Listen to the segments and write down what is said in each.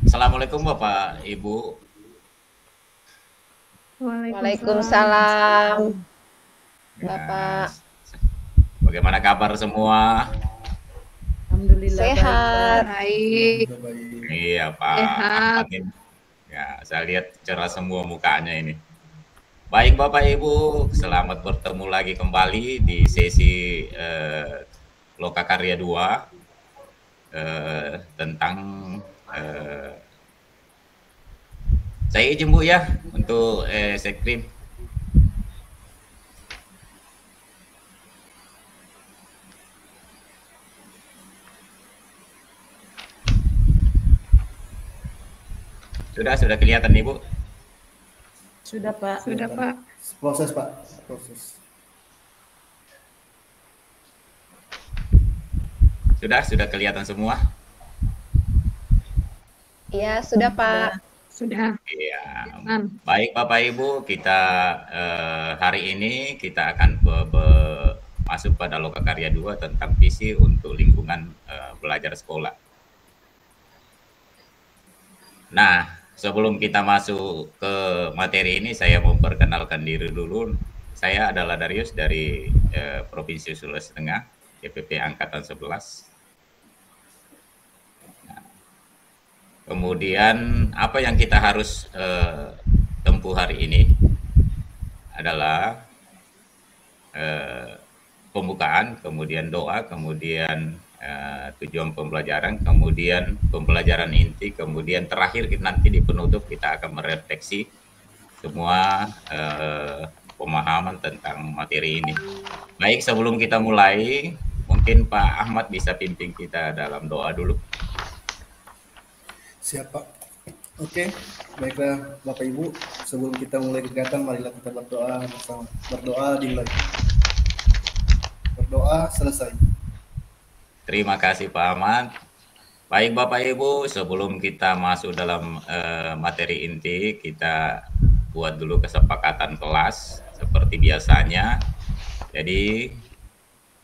Assalamualaikum Bapak Ibu. Waalaikumsalam. Waalaikumsalam, Ya, Bapak. bagaimana kabar semua? Alhamdulillah baik, Pak. Sehat. Baik, Iya Pak sehat. Ahmad ini. Ya, saya lihat cerah semua mukanya ini. Baik Bapak Ibu, selamat bertemu lagi kembali di sesi Lokakarya 2 tentang eh, saya izin Bu ya untuk sekrim. Sudah kelihatan Ibu? Sudah, Pak. Sudah, Pak. Proses Pak, proses. Sudah kelihatan semua? Iya, sudah, Pak. Sudah. Iya. Baik Bapak Ibu, kita hari ini kita akan masuk pada Lokakarya 2 tentang visi untuk lingkungan belajar sekolah. Nah, sebelum kita masuk ke materi ini, saya memperkenalkan diri dulu. Saya adalah Darius dari Provinsi Sulawesi Tengah, DPP Angkatan 11. Nah, kemudian apa yang kita harus tempuh hari ini adalah pembukaan, kemudian doa, kemudian tujuan pembelajaran, kemudian pembelajaran inti, kemudian terakhir nanti di penutup kita akan merefleksi semua pemahaman tentang materi ini. Baik, sebelum kita mulai, mungkin Pak Ahmad bisa pimpin kita dalam doa dulu. Siap Pak. Oke, baiklah Bapak Ibu, sebelum kita mulai kegiatan, marilah kita berdoa bersama. Berdoa dimulai. Berdoa selesai. Terima kasih Pak Ahmad. Baik Bapak Ibu, sebelum kita masuk dalam materi inti, kita buat dulu kesepakatan kelas seperti biasanya. Jadi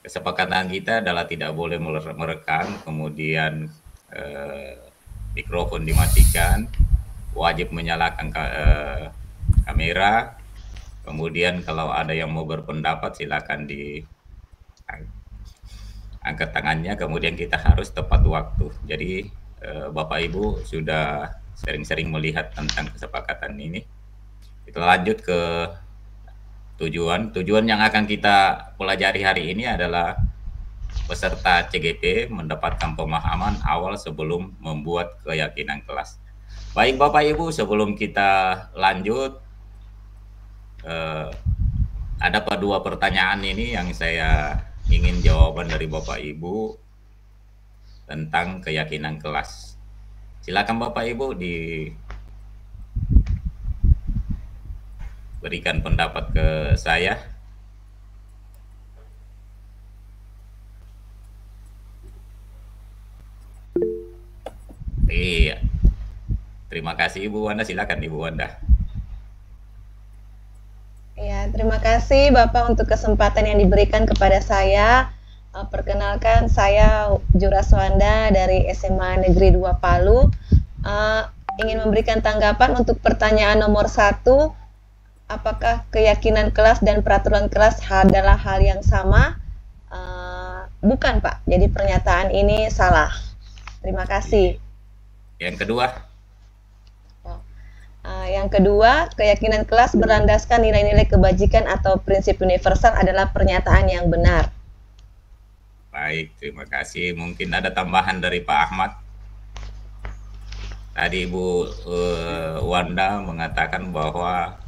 kesepakatan kita adalah tidak boleh merekam, kemudian mikrofon dimatikan, wajib menyalakan kamera, kemudian kalau ada yang mau berpendapat silakan angkat tangannya, kemudian kita harus tepat waktu. Jadi Bapak Ibu sudah sering-sering melihat tentang kesepakatan ini. Kita lanjut ke tujuan. Tujuan yang akan kita pelajari hari ini adalah peserta CGP mendapatkan pemahaman awal sebelum membuat keyakinan kelas. Baik Bapak Ibu, sebelum kita lanjut, ada dua pertanyaan ini yang saya ingin jawaban dari Bapak Ibu tentang keyakinan kelas. Silakan Bapak Ibu diberikan pendapat ke saya. Iya. Terima kasih Ibu Wanda, silakan Ibu Wanda. Ya, terima kasih Bapak untuk kesempatan yang diberikan kepada saya. Perkenalkan, saya Juraswanda dari SMA Negeri 2 Palu. Ingin memberikan tanggapan untuk pertanyaan nomor 1. Apakah keyakinan kelas dan peraturan kelas adalah hal yang sama? Bukan, Pak. Jadi pernyataan ini salah. Terima kasih. Yang kedua? Yang kedua, keyakinan kelas berlandaskan nilai-nilai kebajikan atau prinsip universal adalah pernyataan yang benar. Baik, terima kasih. Mungkin ada tambahan dari Pak Ahmad. Tadi Ibu Wanda mengatakan bahwa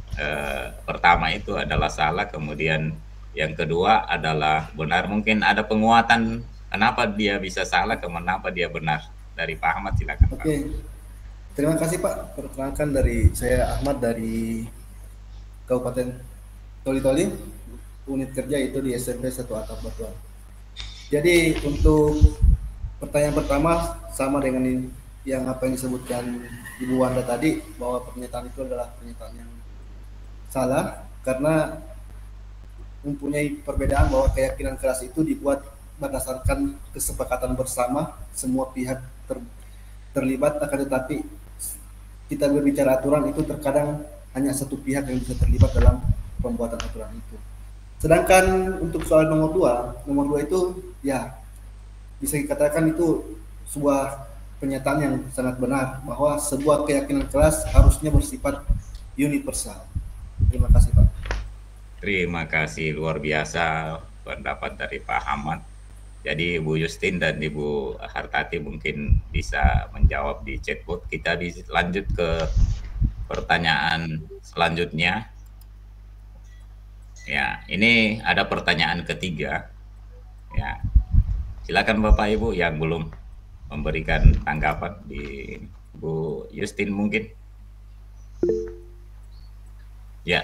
pertama itu adalah salah, kemudian yang kedua adalah benar. Mungkin ada penguatan kenapa dia bisa salah, kenapa dia benar. Dari Pak Ahmad, silakan Pak. Oke. Terima kasih Pak. Perkenalkan dari saya Ahmad dari Kabupaten Toli-Toli, unit kerja itu di SMP 1 Atap Batuan. Jadi untuk pertanyaan pertama sama dengan yang apa yang disebutkan Ibu Wanda tadi, bahwa pernyataan itu adalah pernyataan yang salah karena mempunyai perbedaan, bahwa keyakinan kelas itu dibuat berdasarkan kesepakatan bersama semua pihak terlibat, akan tetapi kita berbicara aturan itu terkadang hanya satu pihak yang bisa terlibat dalam pembuatan aturan itu. Sedangkan untuk soal nomor dua itu ya bisa dikatakan itu sebuah pernyataan yang sangat benar bahwa sebuah keyakinan kelas harusnya bersifat universal. Terima kasih Pak. Terima kasih, luar biasa pendapat dari Pak Ahmad. Jadi Ibu Justin dan Ibu Hartati mungkin bisa menjawab di chatbot. Kita bisa lanjut ke pertanyaan selanjutnya. Ya, ini ada pertanyaan ketiga. Ya, silakan Bapak Ibu yang belum memberikan tanggapan di Bu Justin mungkin. Ya.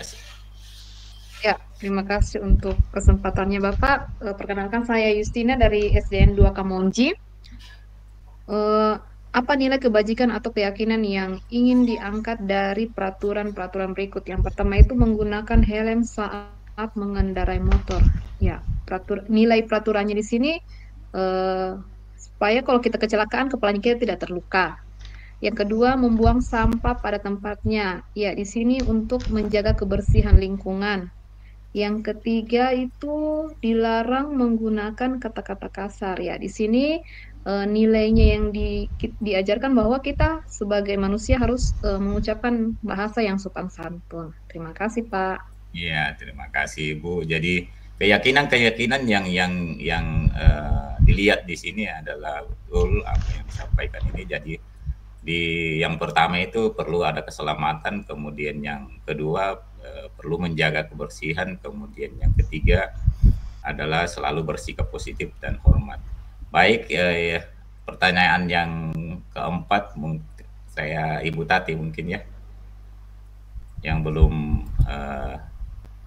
Ya, terima kasih untuk kesempatannya Bapak. Perkenalkan saya Justina dari SDN 2 Kamonji. Apa nilai kebajikan atau keyakinan yang ingin diangkat dari peraturan-peraturan berikut? Yang pertama itu menggunakan helm saat mengendarai motor. Ya, nilai peraturannya di sini supaya kalau kita kecelakaan kepalanya kita tidak terluka. Yang kedua, membuang sampah pada tempatnya. Ya, di sini untuk menjaga kebersihan lingkungan. Yang ketiga itu dilarang menggunakan kata-kata kasar. Ya, di sini nilainya yang diajarkan bahwa kita sebagai manusia harus mengucapkan bahasa yang sopan santun. Terima kasih, Pak. Iya, terima kasih Bu. Jadi keyakinan-keyakinan yang dilihat di sini adalah betul apa yang disampaikan ini. Jadi yang pertama itu perlu ada keselamatan, kemudian yang kedua perlu menjaga kebersihan, kemudian yang ketiga adalah selalu bersikap positif dan hormat. Baik, pertanyaan yang keempat saya Ibu Tati mungkin ya, yang belum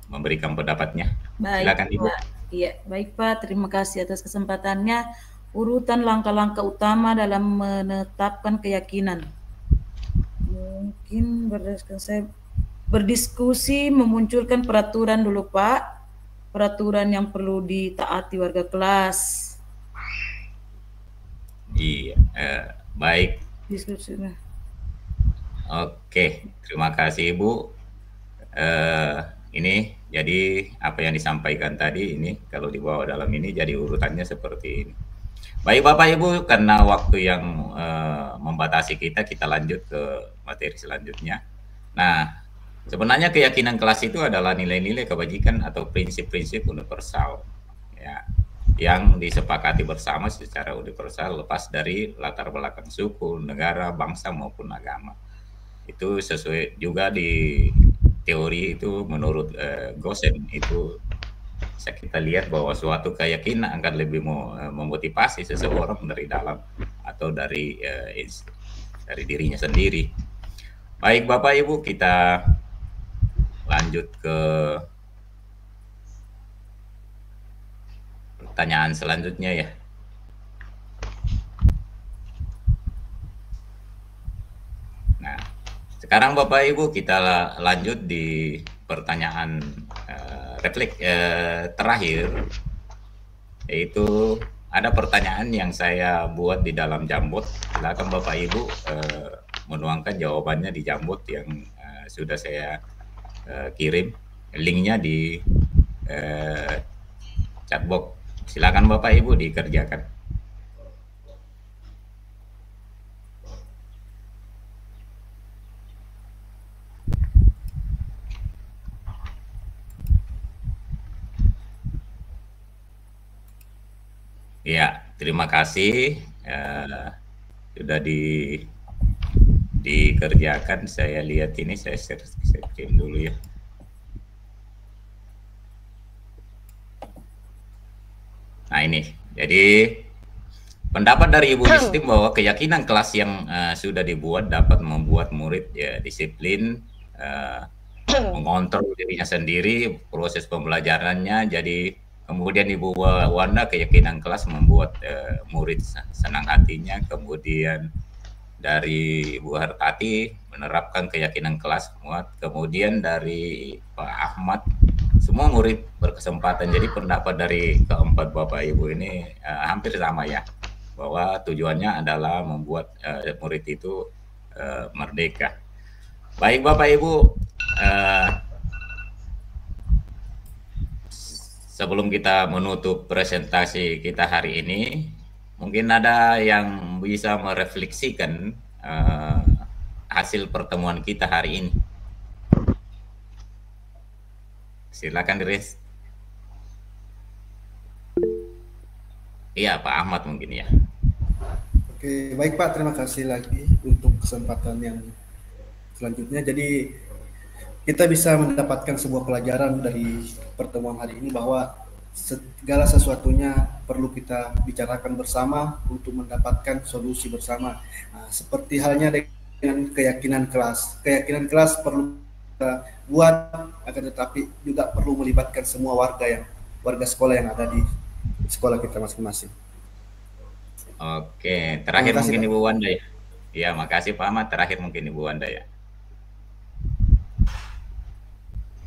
memberikan pendapatnya. Baik, silakan Ibu. Iya, baik Pak, terima kasih atas kesempatannya. Urutan langkah-langkah utama dalam menetapkan keyakinan. Mungkin berdasarkan saya berdiskusi memunculkan peraturan dulu Pak, peraturan yang perlu ditaati warga kelas. Iya, baik. Diskusinya. Oke, terima kasih Ibu. Ini jadi apa yang disampaikan tadi ini kalau dibawa dalam ini jadi urutannya seperti ini. Baik Bapak Ibu, karena waktu yang membatasi kita lanjut ke materi selanjutnya. Nah, sebenarnya keyakinan kelas itu adalah nilai-nilai kebajikan atau prinsip-prinsip universal ya, yang disepakati bersama secara universal lepas dari latar belakang suku, negara, bangsa maupun agama. Itu sesuai juga di teori itu menurut Gosen itu bisa kita lihat bahwa suatu keyakinan akan lebih memotivasi seseorang dari dalam atau dari dirinya sendiri. Baik Bapak Ibu, kita lanjut ke pertanyaan selanjutnya ya. Nah, sekarang Bapak Ibu kita lanjut di pertanyaan terakhir, yaitu ada pertanyaan yang saya buat di dalam Jambot. Silakan Bapak Ibu menuangkan jawabannya di Jambot yang sudah saya kirim, linknya di chatbox. Silakan Bapak Ibu dikerjakan. Ya, terima kasih sudah dikerjakan. Saya lihat ini, saya share dulu ya. Nah ini, jadi pendapat dari Ibu Justin bahwa keyakinan kelas yang sudah dibuat dapat membuat murid ya disiplin, mengontrol dirinya sendiri, proses pembelajarannya. Jadi kemudian Ibu Wanda, keyakinan kelas membuat murid senang hatinya. Kemudian dari Ibu Hartati menerapkan keyakinan kelas muat. Kemudian dari Pak Ahmad, semua murid berkesempatan. Jadi pendapat dari keempat Bapak Ibu ini hampir sama ya, bahwa tujuannya adalah membuat murid itu merdeka. Baik Bapak Ibu, sebelum kita menutup presentasi kita hari ini, mungkin ada yang bisa merefleksikan hasil pertemuan kita hari ini. Silakan Riz. Iya Pak Ahmad mungkin ya. Oke, baik Pak, terima kasih lagi untuk kesempatan yang selanjutnya. Jadi kita bisa mendapatkan sebuah pelajaran dari pertemuan hari ini bahwa segala sesuatunya perlu kita bicarakan bersama untuk mendapatkan solusi bersama. Nah, seperti halnya dengan keyakinan kelas. Keyakinan kelas perlu kita buat, akan tetapi juga perlu melibatkan semua warga sekolah yang ada di sekolah kita masing-masing. Oke, terakhir mungkin Pak. Ibu Wanda ya. Ya, makasih Pak Ahmad. Terakhir mungkin Ibu Wanda ya.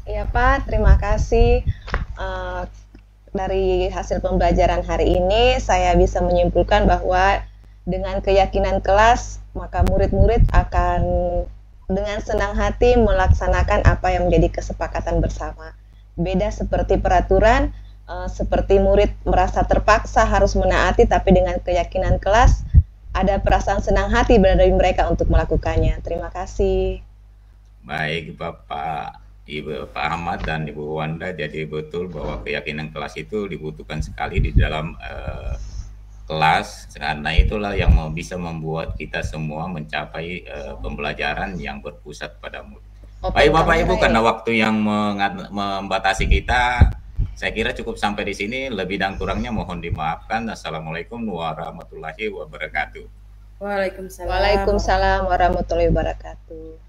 Iya Pak, terima kasih. Dari hasil pembelajaran hari ini, saya bisa menyimpulkan bahwa dengan keyakinan kelas, maka murid-murid akan dengan senang hati melaksanakan apa yang menjadi kesepakatan bersama. Beda seperti peraturan, seperti murid merasa terpaksa harus menaati, tapi dengan keyakinan kelas, ada perasaan senang hati dari mereka untuk melakukannya. Terima kasih. Baik Bapak Ibu Pak Ahmad dan Ibu Wanda, jadi betul bahwa keyakinan kelas itu dibutuhkan sekali di dalam kelas, karena itulah yang bisa membuat kita semua mencapai pembelajaran yang berpusat pada murid. Baik Bapak Ibu, karena waktu yang membatasi kita, saya kira cukup sampai di sini. Lebih dan kurangnya mohon dimaafkan. Assalamualaikum warahmatullahi wabarakatuh. Waalaikumsalam. Waalaikumsalam warahmatullahi wabarakatuh.